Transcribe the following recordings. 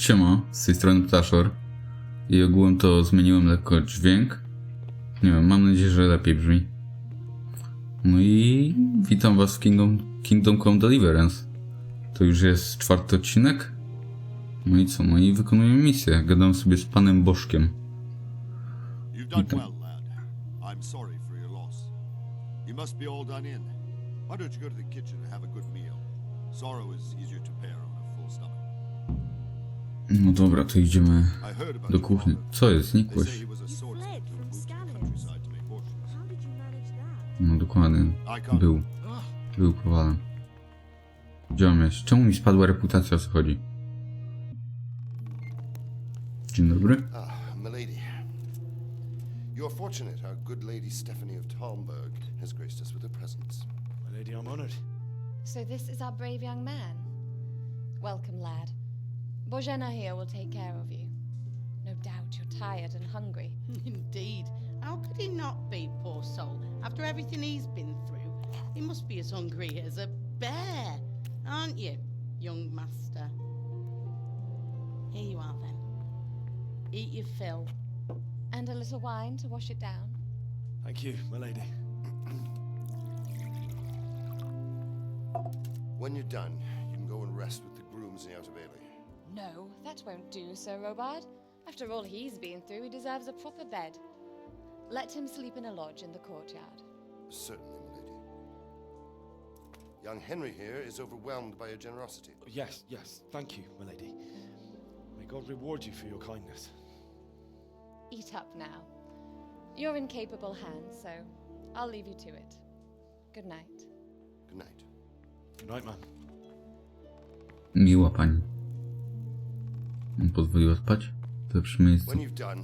Siema, z tej strony Ptaszor i ogółem to zmieniłem lekko dźwięk. Nie wiem, mam nadzieję, że lepiej brzmi. No i witam was w Kingdom Come Deliverance. To już jest 4. odcinek. No i co? No i wykonujemy misję. Gadam sobie z panem Bożkiem. Witam. I'm sorry for your loss. You must be all done in. Why don't you go to the kitchen and have a good meal? Sorrow is easier to bear on a full stomach. No dobra, to idziemy do kuchni. Co jest? Znikłeś? No dokładnie. Był powalony. Gdzie on jest? Czemu mi spadła reputacja, o co chodzi? Dzień dobry. Milady. You are fortunate our good lady Stephanie of Talmberg has graced us with her presence. My lady, I'm honored. So this is our brave young man. Welcome, lad. Bojena here will take care of you. No doubt you're tired and hungry. Indeed. How could he not be, poor soul? After everything he's been through, he must be as hungry as a bear, aren't you, young master? Here you are, then. Eat your fill. And a little wine to wash it down. Thank you, my lady. When you're done, you can go and rest with the grooms in the Outer Bailey. No, that won't do, Sir Robard. After all he's been through, he deserves a proper bed. Let him sleep in a lodge in the courtyard. Certainly, milady. Young Henry here is overwhelmed by your generosity. Yes, thank you, my lady. May God reward you for your kindness. Eat up now. You're in capable hands, so I'll leave you to it. Good night. Good night. Good night, man. Miła pani. On pozwoliła spać? To lepsze miejsce. When you've done,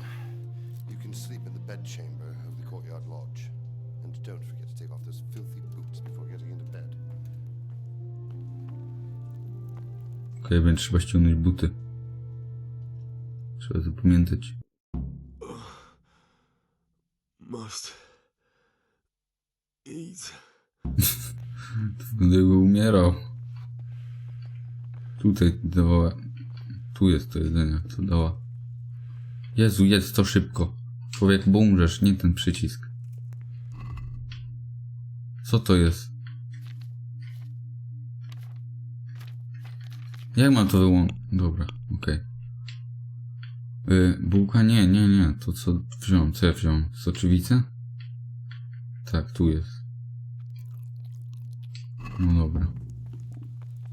you can sleep in the bedchamber of the courtyard lodge. And don't forget to take off those filthy boots before getting into bed. Okej, więc trzeba ściągnąć buty. Trzeba zapamiętać. Must eat. To wygląda jakby umierał. Tutaj dawała. Tu jest to jedzenie, co dała. Jezu, jedz to szybko. Człowiek, bo umrzesz, nie ten przycisk. Co to jest? Jak mam to wyłączyć? Dobra, okej. Bułka? Nie. To co wziąłem? Co ja wziąłem? Soczewicę? Tak, tu jest. No dobra.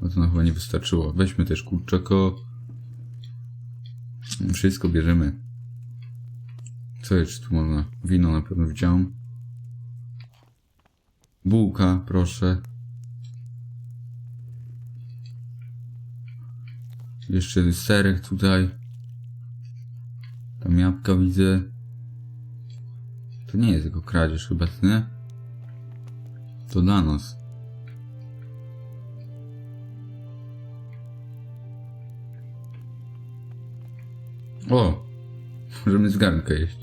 No to nam chyba nie wystarczyło. Weźmy też kurczako. Wszystko bierzemy. Co jeszcze tu można? Wino na pewno widziałem. Bułka, proszę. Jeszcze serek tutaj. Tam jabłka widzę. To nie jest jego kradzież chyba, nie? To dla nas. O! Możemy z garnka jeść.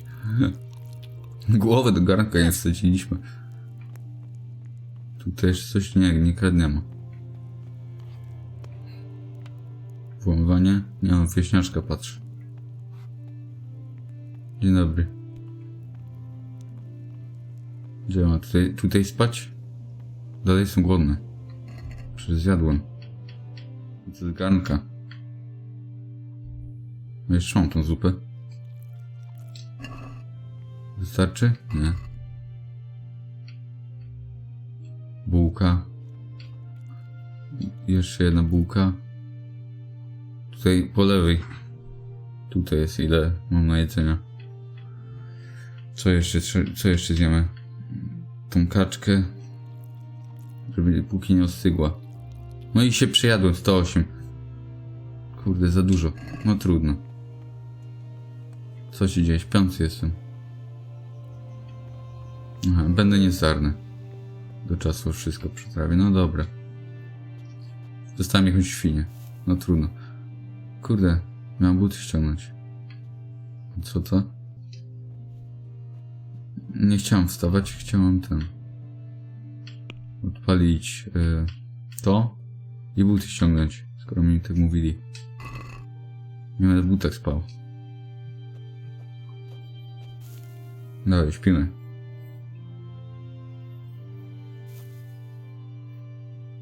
Głowę do garnka nie wsadziliśmy. Tu też coś nie kradniemy. Włamywanie? Nie mam, wieśniaczka patrzy. Dzień dobry. Gdzie ma tutaj spać? Dalej jestem głodny. Przecież zjadłem. To z garnka. No jeszcze mam tą zupę. Wystarczy? Nie. Bułka. Jeszcze jedna bułka. Tutaj po lewej. Tutaj jest ile mam na jedzenia. Co jeszcze zjemy? Tą kaczkę. Żeby póki nie ostygła. No i się przejadłem 108. Kurde, za dużo. No trudno. Co się dzieje? Śpiący jestem. Aha, będę niezdarny. Do czasu wszystko przyprawię. No dobra. Dostałem jakąś świnię. No trudno. Kurde, miałem buty ściągnąć. Co to? Nie chciałem wstawać, chciałem odpalić to i buty ściągnąć, skoro mi tak mówili. Nie będę w butach spał. Dawaj, śpimy.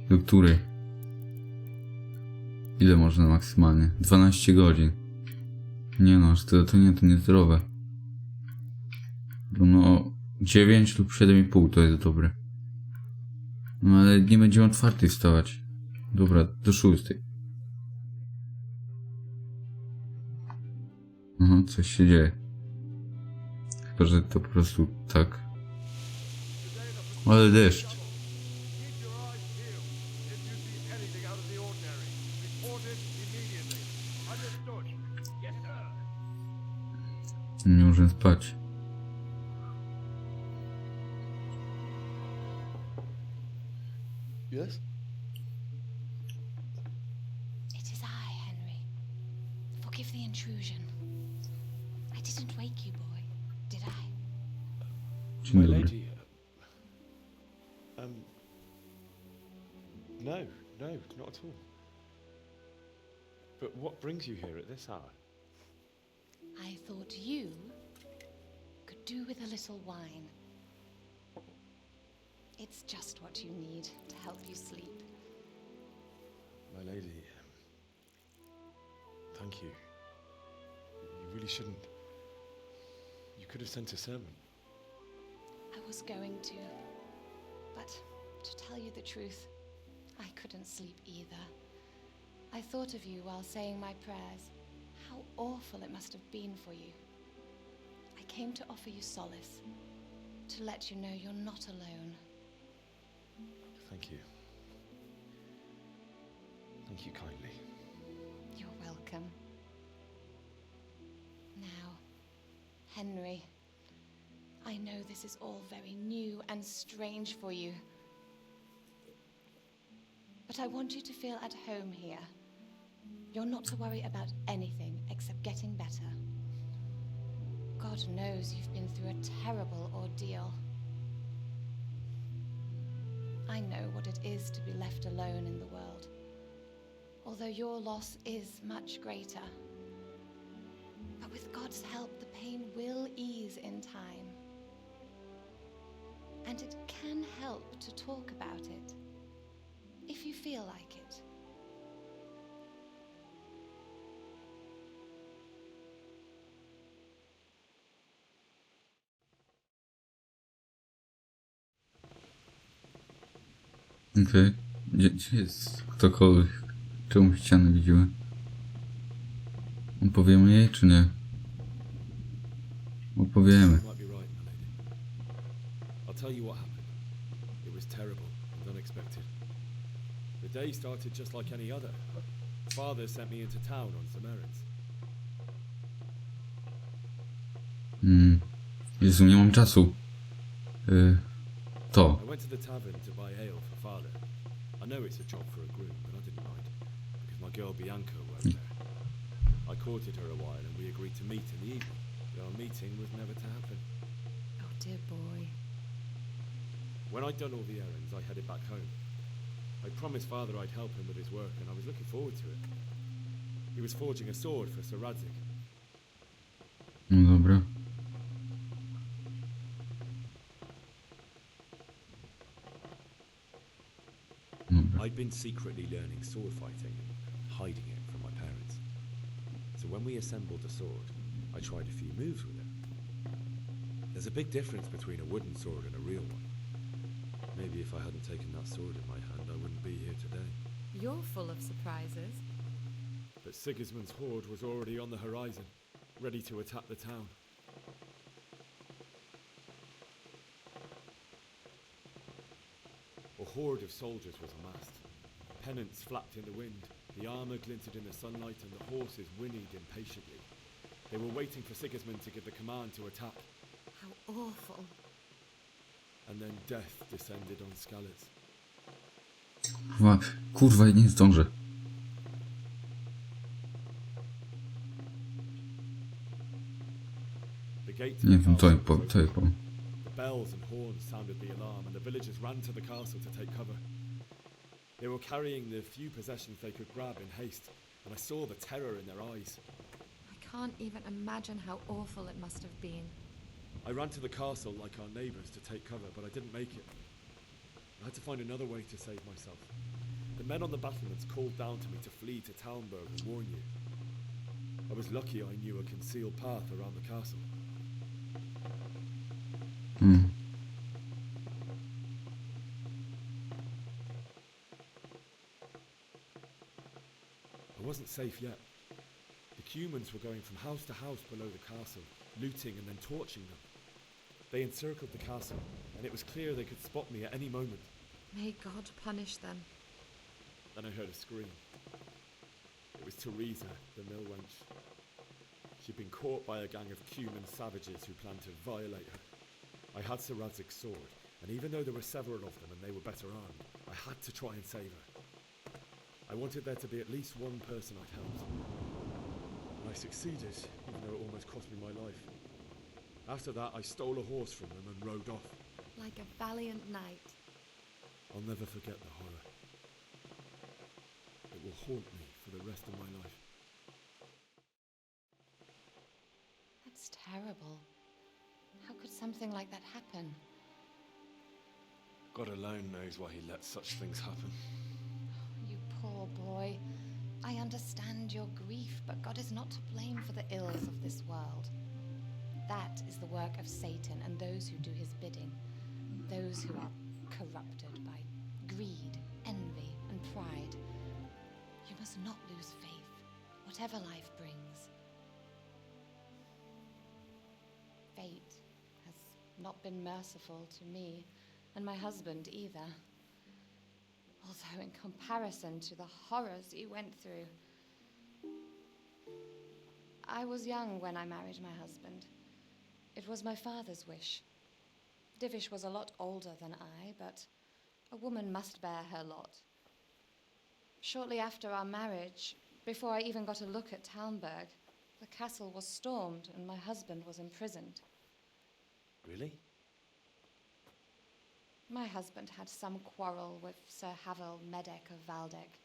Do której? Ile można maksymalnie? 12 godzin. Nie no, aż tyle to niezdrowe. No, 9 lub 7,5 to jest dobre. No ale nie będziemy o 4 wstawać. Dobra, do 6. Aha, coś się dzieje. Chyba, że to po prostu tak. Ale deszcz. Nie możemy spać. Yes? It is I, Henry. Forgive the intrusion. I didn't wake you, boy, did I? Dzień My dobry. lady. No, not at all. But what brings you here at this hour? I thought you could do with a little wine. It's just what you need to help you sleep. My lady, thank you. You really shouldn't. You could have sent a sermon. I was going to, but to tell you the truth, I couldn't sleep either. I thought of you while saying my prayers. How awful it must have been for you. I came to offer you solace, to let you know you're not alone. Thank you. Thank you kindly. You're welcome. Now, Henry, I know this is all very new and strange for you, but I want you to feel at home here. You're not to worry about anything except getting better. God knows you've been through a terrible ordeal. I know what it is to be left alone in the world, although your loss is much greater. But with God's help, the pain will ease in time. And it can help to talk about it, if you feel like it. Okej. Gdzie jest ktokolwiek? Czemu ściany widziły? Opowiemy jej, czy nie? Opowiemy. You might be right, my lady. I'll tell you what happened. It was terrible and unexpected. The day started just like any other. Father sent me into town on some errands. Jezu, nie mam czasu. To. I went to the tavern to buy ale for father. I know it's a job for a groom, but I didn't mind, because my girl Bianca worked there. I courted her a while and we agreed to meet in the evening, but our meeting was never to happen. Oh, dear boy. When I'd done all the errands, I headed back home. I promised father I'd help him with his work, and I was looking forward to it. He was forging a sword for Sir Radzik. No dobra. Dobra. I'd been secretly learning sword fighting and hiding it from my parents. So when we assembled the sword, I tried a few moves with it. There's a big difference between a wooden sword and a real one. Maybe if I hadn't taken that sword in my hand, I wouldn't be here today. You're full of surprises. But Sigismund's horde was already on the horizon, ready to attack the town. A horde of soldiers was amassed. Pennants flapped in the wind, the armour glinted in the sunlight, and the horses whinnied impatiently. They were waiting for Sigismund to give the command to attack, How awful. and then death descended on Skalitz. Kurwa, nie zdążę. The gate to Nie the wiem, castle to was jej open. powiem. The bells and horns sounded the alarm, and the villagers ran to the castle to take cover. They were carrying the few possessions they could grab in haste, and I saw the terror in their eyes. can't even imagine how awful it must have been. I ran to the castle like our neighbours to take cover, but I didn't make it. I had to find another way to save myself. The men on the battlements called down to me to flee to Talmberg and warn you. I was lucky I knew a concealed path around the castle. I wasn't safe yet. The humans were going from house to house below the castle, looting and then torching them. They encircled the castle, and it was clear they could spot me at any moment. May God punish them. Then I heard a scream. It was Teresa, the mill wench. She'd been caught by a gang of human savages who planned to violate her. I had Sir Radzig's sword, and even though there were several of them and they were better armed, I had to try and save her. I wanted there to be at least one person I'd helped. And I succeeded, even though it almost cost me my life. After that, I stole a horse from them and rode off. Like a valiant knight. I'll never forget the horror. It will haunt me for the rest of my life. That's terrible. How could something like that happen? God alone knows why he lets such things happen. You poor boy. I understand your grief, but God is not to blame for the ills of this world. That is the work of Satan and those who do his bidding. Those who are corrupted by greed, envy, and pride. You must not lose faith, whatever life brings. Fate has not been merciful to me, and my husband either. Although in comparison to the horrors you went through. I was young when I married my husband. It was my father's wish. Divish was a lot older than I, but a woman must bear her lot. Shortly after our marriage, before I even got a look at Talmberg, the castle was stormed and my husband was imprisoned. Really? My husband had some quarrel with Sir Havel Medek of Valdek,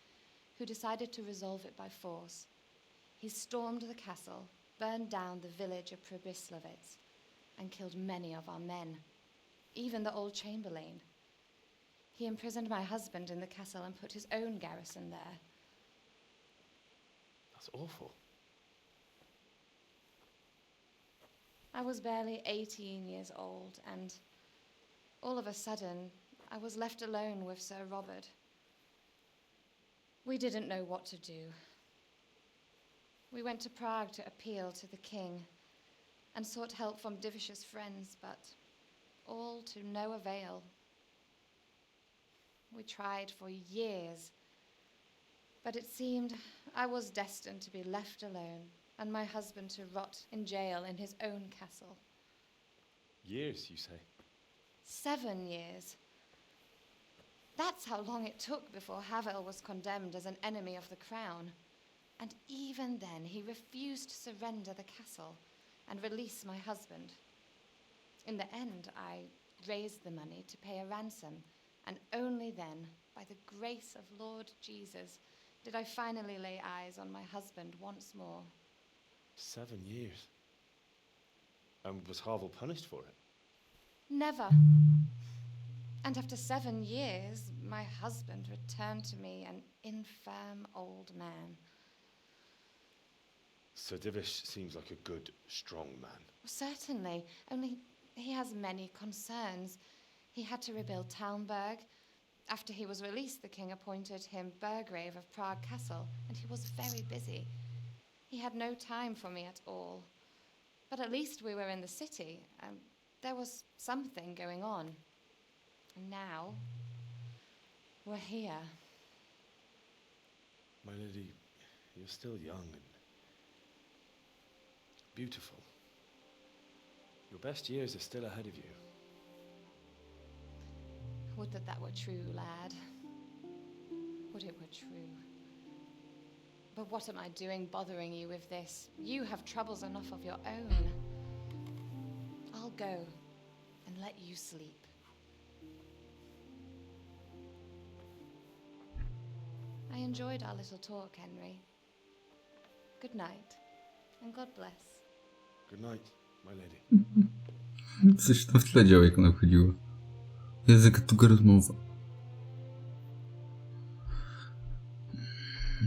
who decided to resolve it by force. He stormed the castle, burned down the village of Pribyslavitz, and killed many of our men, even the old chamberlain. He imprisoned my husband in the castle and put his own garrison there. That's awful. I was barely 18 years old, and all of a sudden, I was left alone with Sir Robert. We didn't know what to do. We went to Prague to appeal to the king and sought help from Divish's friends, but all to no avail. We tried for years, but it seemed I was destined to be left alone and my husband to rot in jail in his own castle. Years, you say? 7 years. That's how long it took before Havel was condemned as an enemy of the crown. And even then, he refused to surrender the castle and release my husband. In the end, I raised the money to pay a ransom, and only then, by the grace of Lord Jesus, did I finally lay eyes on my husband once more. 7 years. And was Havel punished for it? Never. And after 7 years, my husband returned to me an infirm old man. Sir Divish seems like a good, strong man. Certainly, only he has many concerns. He had to rebuild Talmberg. After he was released, the king appointed him Burgrave of Prague Castle, and he was very busy. He had no time for me at all. But at least we were in the city, and there was something going on. And now, we're here. My lady, you're still young and beautiful. Your best years are still ahead of you. Would that that were true, lad. Would it were true. But what am I doing bothering you with this? You have troubles enough of your own. I'll go and let you sleep. I enjoyed our little talk, Henry. Good night, and God bless. Good night, my lady. Coś tam w tle działo, jak ona wchodziła. Jezu, jaka długa rozmowa.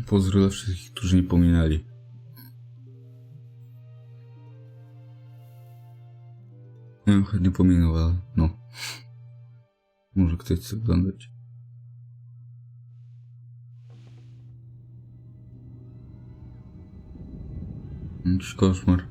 Pozdro dla wszystkich, którzy nie pominęli. Ja bym chętnie pominął, ale no. Może ktoś chce oglądać. Jakiś koszmar.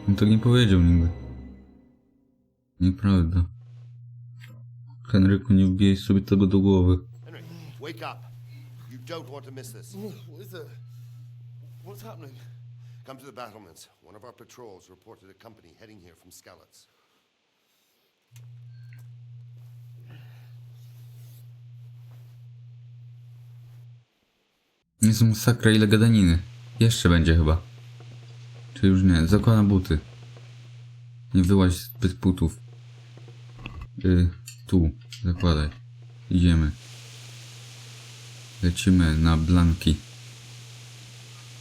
On tak nie powiedział nigdy. Nieprawda. Henryku, nie wbijaj sobie tego do głowy. Henry, wake up. You don't want to miss this. What is it? What's happening? Come to the battlements. One of our patrols reported a company heading here from Skalitz. Jest masakra, ile gadaniny. Jeszcze będzie chyba. Czy już nie? Zakładam buty. Nie wyłaź zbyt butów. Tu. Zakładaj. Idziemy. Lecimy na Blanki.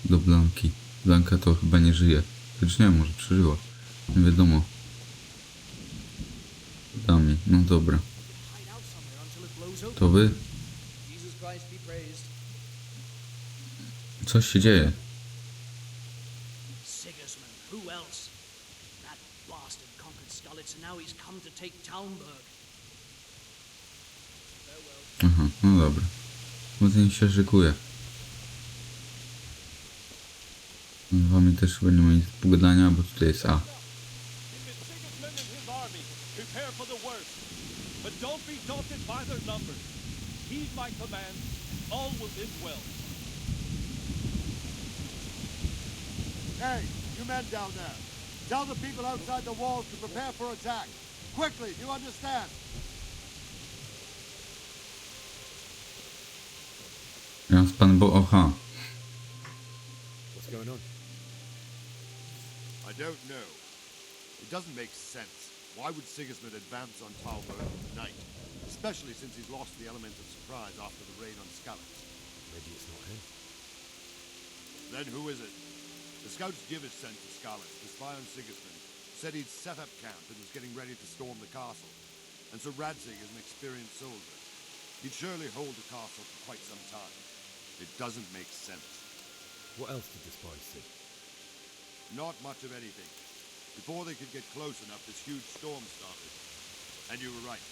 Do Blanki. Blanka to chyba nie żyje. Lecz nie, może przeżyła. Nie wiadomo. Dami. No dobra. To wy? Coś się dzieje. Sigismund, who else? That bastard conquered Skalitz and now he's come to take Talmberg. Aha, no dobra. Potem się szykuje. Z wami też będziemy mieć pogadania, bo tutaj jest A. If it's Sigismund and his army, prepare for the worst. But don't be daunted by their numbers. Heed my command, all will end well. Hey, you men down there. Tell the people outside the walls to prepare for attack. Quickly, do you understand? Teraz pan Aha. What's going on? I don't know. It doesn't make sense. Why would Sigismund advance on Talmberg tonight? Especially since he's lost the element of surprise after the raid on Skalitz. Maybe it's not him. Then who is it? The scouts Givish sent to Skalitz to spy on Sigismund said he'd set up camp and was getting ready to storm the castle. And so Radzig is an experienced soldier. He'd surely hold the castle for quite some time. It doesn't make sense. What else did the spies see? Not much of anything. Before they could get close enough, this huge storm started. And you were right.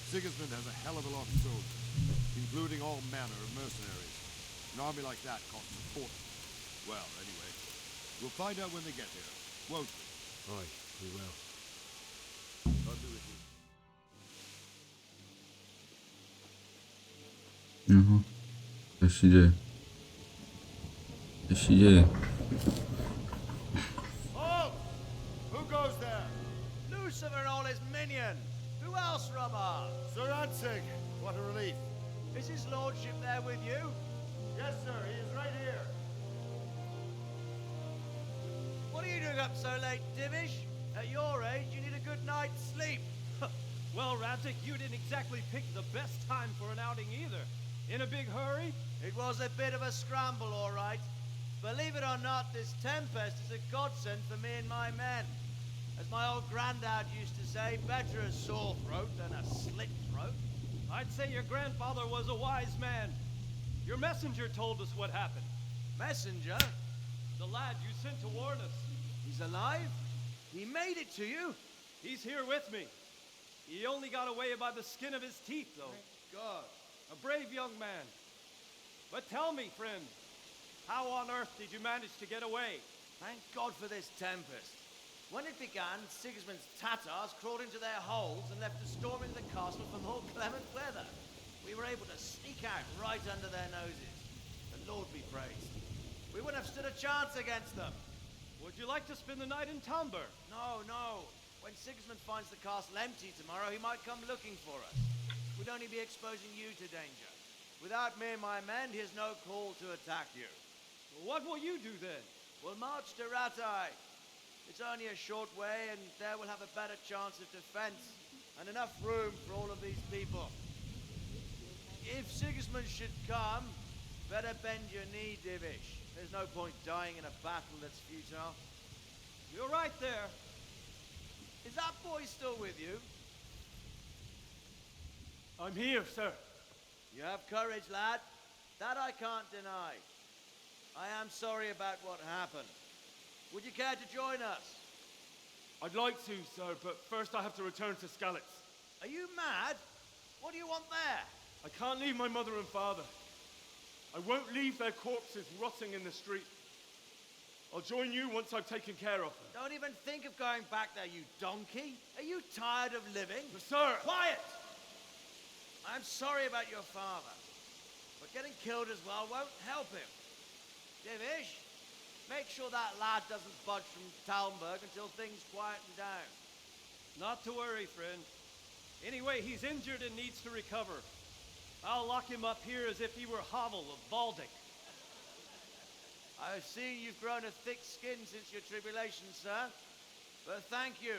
Sigismund has a hell of a lot of soldiers, including all manner of mercenaries. An army like that costs a fortune. Well, anyway, we'll find out when they get here, won't we? Aye, we will. I'll be with you. Aha. Co się dzieje? Co się dzieje? Halt! Who goes there? Lucifer and all his minions. Who else, Rubber? Sir Radzig! What a relief. Is his lordship there with you? Yes, sir, he is right here. What are you doing up so late, Divish? At your age, you need a good night's sleep. Well, Radzig, you didn't exactly pick the best time for an outing either. In a big hurry? It was a bit of a scramble, all right. Believe it or not, this tempest is a godsend for me and my men. As my old granddad used to say, better a sore throat than a slit throat. I'd say your grandfather was a wise man. Your messenger told us what happened. Messenger? The lad you sent to warn us. He's alive? He made it to you? He's here with me. He only got away by the skin of his teeth, though. God. A brave young man. But tell me, friend, how on earth did you manage to get away? Thank God for this tempest. When it began, Sigismund's Tatars crawled into their holes and left us storming the castle for more clement weather. We were able to sneak out right under their noses. The Lord be praised. We wouldn't have stood a chance against them. Would you like to spend the night in Tomber? No, no. When Sigismund finds the castle empty tomorrow, he might come looking for us. We'd only be exposing you to danger. Without me and my men, he has no call to attack you. What will you do then? We'll march to Ratai. It's only a short way, and there we'll have a better chance of defense and enough room for all of these people. If Sigismund should come, better bend your knee, Divish. There's no point dying in a battle that's futile. You're right there. Is that boy still with you? I'm here, sir. You have courage, lad. That I can't deny. I am sorry about what happened. Would you care to join us? I'd like to, sir, but first I have to return to Skalitz. Are you mad? What do you want there? I can't leave my mother and father. I won't leave their corpses rotting in the street. I'll join you once I've taken care of them. Don't even think of going back there, you donkey. Are you tired of living? But sir! Quiet! I'm sorry about your father, but getting killed as well won't help him. Divish, make sure that lad doesn't budge from Talmberg until things quieten down. Not to worry, friend. Anyway, he's injured and needs to recover. I'll lock him up here as if he were Havel of Baldic. I've seen you've grown a thick skin since your tribulation, sir. But thank you.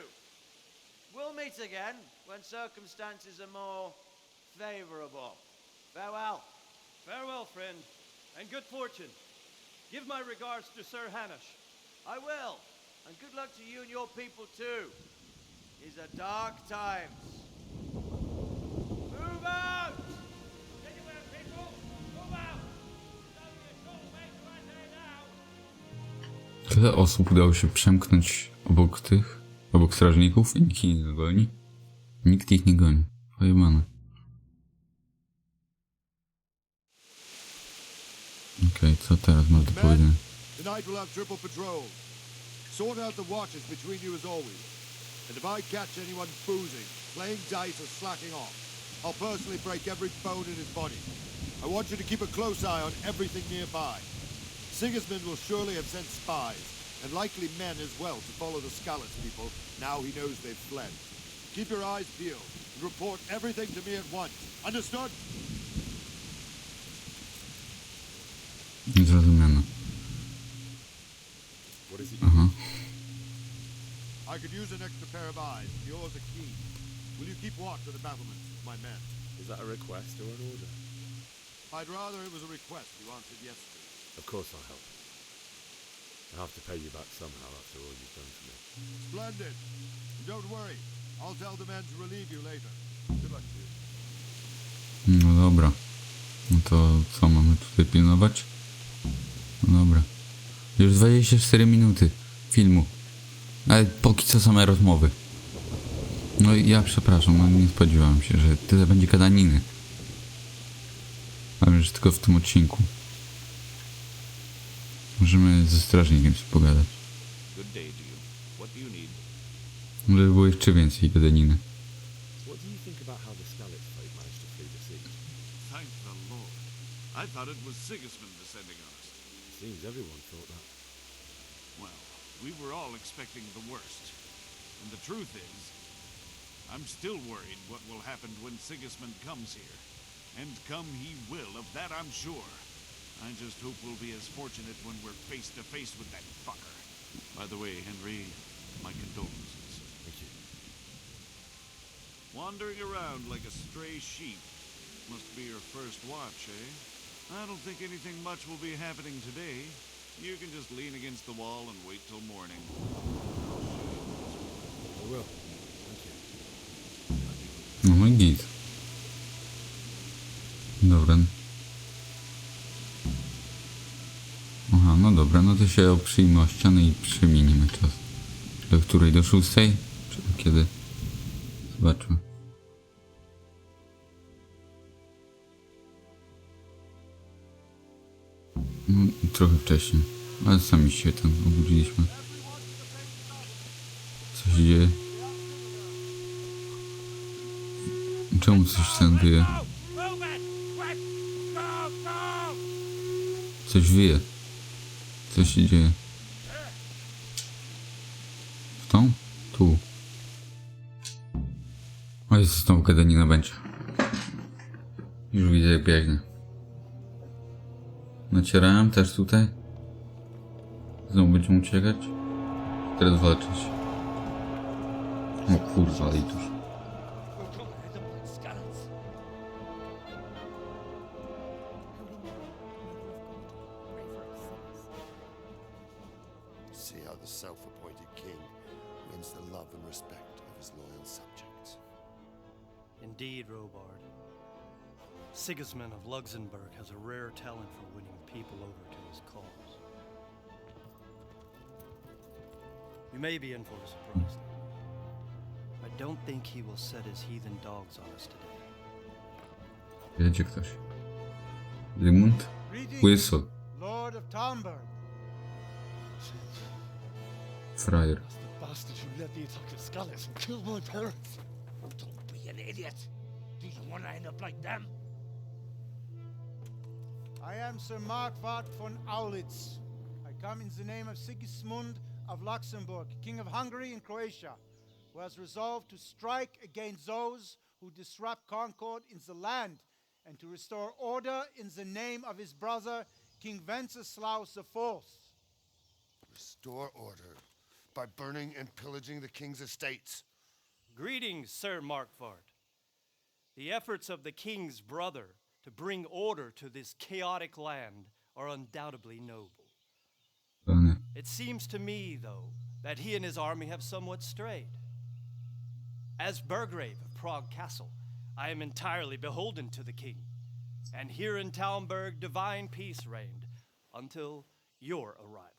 We'll meet again when circumstances are more favorable. Farewell. Farewell, friend, and good fortune. Give my regards to Sir Hanush. I will. And good luck to you and your people, too. These are dark times. Move out! Anywhere, people! Move out! It's only a short way to Ratai now. Tyle osób udało się przemknąć obok strażników i nikt ich nie goni. Nikt ich nie goni. Pojebane. Okej, co teraz masz do powiedzenia? Tonight we'll have triple patrol. Sort out the watches between you as always. And if I catch anyone boozing, playing dice or slacking off, I'll personally break every bone in his body. I want you to keep a close eye on everything nearby. Sigismund will surely have sent spies, and likely men as well, to follow the Skalitz people now he knows they've fled. Keep your eyes peeled and report everything to me at once. Understood? Zrozumiano. What is it? Aha. I could use an extra pair of eyes. Yours are keen. Will you keep watch of the battlements, my men? Is that a request or an order? I'd rather it was a request you answered yes to. Of course I'll help. I have to pay you back somehow after all you've done for me. Splendid. And don't worry. I'll tell the men to relieve you later. Good luck to you. No dobra. No to co mamy tutaj pilnować? No dobra. Już 24 minuty filmu. Ale póki co same rozmowy. No i ja przepraszam, no nie spodziewałem się, że tyle będzie gadaniny. Ale że tylko w tym odcinku. Możemy ze strażnikiem sobie pogadać. Żeby było jeszcze więcej gadaniny. What do you think about how the Skalitz folk managed to flee the siege? Thank the Lord. I thought it was Sigismund descending on us. Seems everyone thought that. Well, we were all expecting the worst. And the truth is, I'm still worried what will happen when Sigismund comes here. And come he will, of that I'm sure. I just hope we'll be as fortunate when we're face to face with that fucker. By the way, Henry, my condolences. Thank you. Wandering around like a stray sheep. Must be your first watch, eh? I don't think anything much will be happening today. You can just lean against the wall and wait till morning. I will. Thank you. No i git. Dobra. Aha, no dobra, no to się oprzyjmy o ścianę i przemienimy czas. Do której? Do 6? Czy do kiedy? Zobaczmy. No, trochę wcześniej, ale sami się tam obudziliśmy. Co się dzieje? Czemu coś się dzieje? Move it! Coś wyje. Co się dzieje? W tą? Tu. O Jezu, znowu gadanina będzie. Już widzę jak biegnie. Nacierałem też tutaj. Znowu będziemy uciekać. Teraz walczyć. O kurwa, ale i tuż. See how the self-appointed king wins the love and respect of his loyal subjects. Indeed, Robard. Sigismund of Luxembourg has a rare talent for winning people over to his cause. You may be in for a surprise, though. I don't think he will set his heathen dogs on us today. Jedzie ktoś. Zygmunt? Whistle. Lord of Talmberg. Frajer. That's the bastard who led the attack at Scallis and killed my parents. Don't be an idiot. Do you want to end up like them? I am Sir Markvart von Aulitz. I come in the name of Sigismund of Luxembourg, King of Hungary and Croatia, who has resolved to strike against those who disrupt concord in the land and to restore order in the name of his brother, King Wenceslaus IV. Restore order by burning and pillaging the king's estates. Greetings, Sir Markvart. The efforts of the king's brother to bring order to this chaotic land are undoubtedly noble. Panie. It seems to me, though, that he and his army have somewhat strayed. As Burgrave of Prague Castle, I am entirely beholden to the king, and here in Talmberg divine peace reigned until your arrival.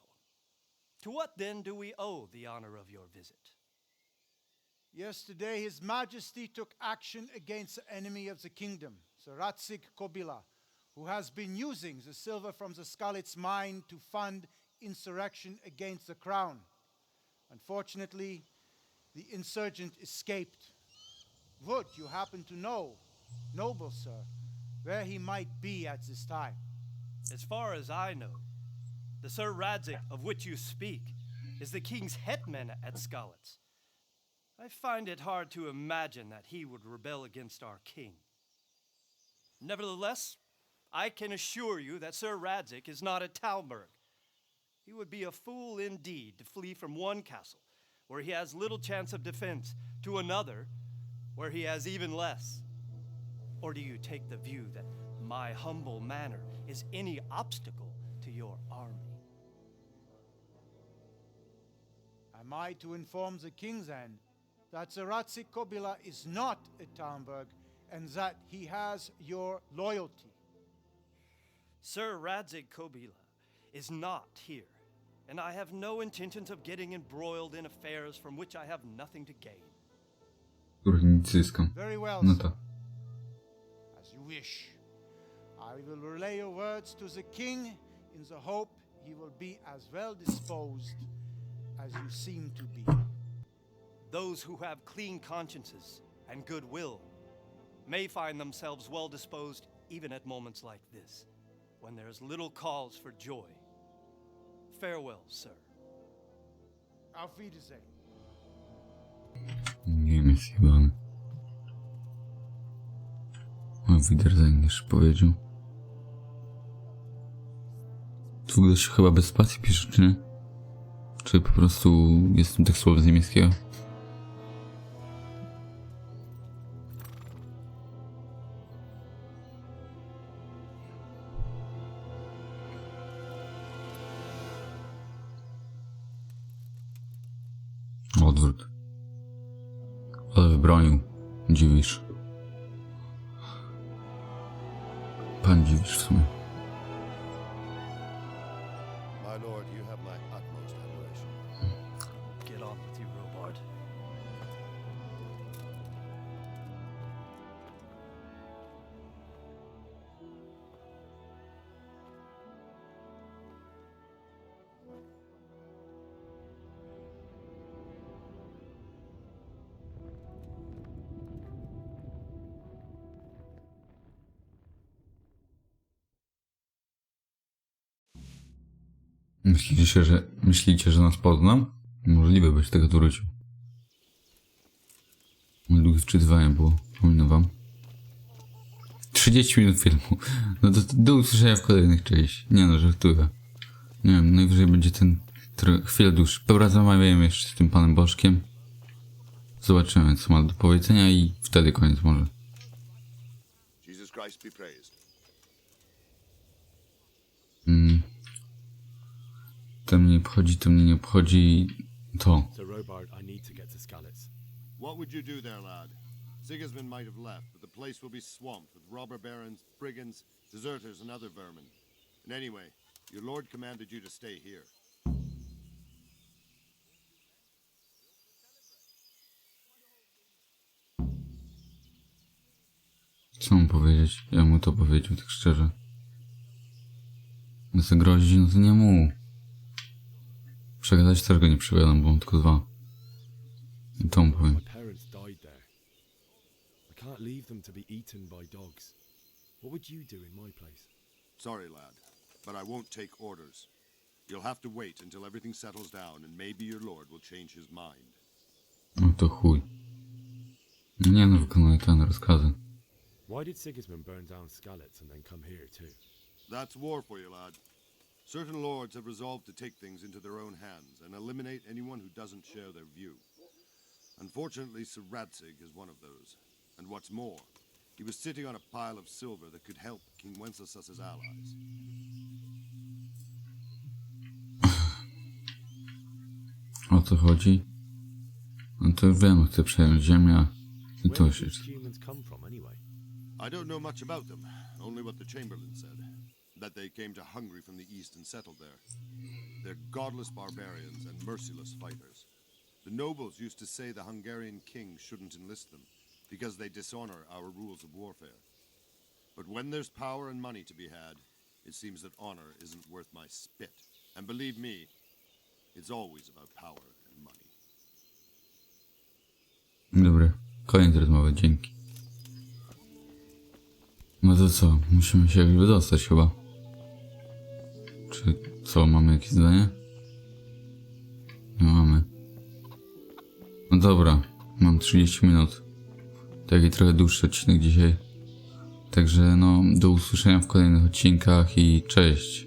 To what then do we owe the honor of your visit? Yesterday, His Majesty took action against the enemy of the kingdom, Sir Ratzik Kobila, who has been using the silver from the Skalitz mine to fund insurrection against the crown. Unfortunately, the insurgent escaped. Would you happen to know, noble sir, where he might be at this time? As far as I know, the Sir Radzik of which you speak is the king's hetman at Skalitz. I find it hard to imagine that he would rebel against our king. Nevertheless, I can assure you that Sir Radzik is not at Talmberg. He would be a fool indeed to flee from one castle, where he has little chance of defense, to another, where he has even less. Or do you take the view that my humble manner is any obstacle to your army? Am I to inform the king then that Sir Ratzik Kobila is not at Talmberg and that he has your loyalty? Sir Radzik Kobila is not here, and I have no intentions of getting embroiled in affairs from which I have nothing to gain. Których nic zyskam. Very well, No sir. to. As you wish. I will relay your words to the king in the hope he will be as well disposed as you seem to be. Those who have clean consciences and goodwill may find themselves well disposed even at moments like this, when there is little cause for joy. Farewell, sir. Auf Wiedersehen. Nie wiem, jest jebany. O, Wiedersehen już powiedział. Tu w ogóle się chyba bez spacji pisze, czy nie? Czy po prostu jest ten tekst słowa z niemieckiego? Odwrót. Ale wybronił. Dziwisz. Pan dziwisz w sumie. My lord, you have my utmost admiration. Get on with you, Robard. Myślicie, że nas poznam? Możliwe, byś tego tu wrócił. Długie wczytywanie było, przypominam wam. 30 minut filmu. No to do usłyszenia w kolejnych częściach. Nie no, żartuję. Nie wiem, najwyżej będzie ten chwilę dłuższy. Dobra, zamawiajmy jeszcze z tym panem Bożkiem. Zobaczymy, co ma do powiedzenia i wtedy koniec może. Jesus Christ be praised. To mnie nie obchodzi to. So, Robart, I need to get to Skalitz. What would you do there, lad? Sigismund might have left, but the place will be swamped with robber barons, brigands, deserters, and other vermin. And anyway, your lord commanded you to stay here. Co mu powiedzieć? Ja mu to powiedział, tak szczerze. No co grozi, no to nie mu. Przegadać też go nie przegadam, bo mam tylko 2. I to mu powiem. My parents died there. I can't leave them to be eaten by dogs. What would you do in my place? Sorry, lad, but I won't take orders. You'll have to wait until everything settles down and maybe your lord will change his mind. No to chuj. No nie no, wykonuję ten rozkazy. Why did Sigismund burn down Skalitz and then come here too? That's war for you, lad. Certain lords have resolved to take things into their own hands and eliminate anyone who doesn't share their view. Unfortunately, Sir Radzig is one of those. And what's more, he was sitting on a pile of silver that could help King Wenceslaus's allies. O co chodzi? No to już wiem, chcę przejąć ziemię i to się... Humans come from anyway? I don't know much about them, only what the Chamberlain said. That they came to Hungary from the east and settled there. They're godless barbarians and merciless fighters. The nobles used to say the Hungarian king shouldn't enlist them, because they dishonor our rules of warfare. But when there's power and money to be had, it seems that honor isn't worth my spit. And believe me, it's always about power and money. Dobra, koniec rozmowy, dzięki. No to co, musimy się jakby wydostać chyba. Czy co, mamy jakieś zdanie? Nie mamy. No dobra, mam 30 minut. Taki trochę dłuższy odcinek dzisiaj. Także no, do usłyszenia w kolejnych odcinkach i cześć.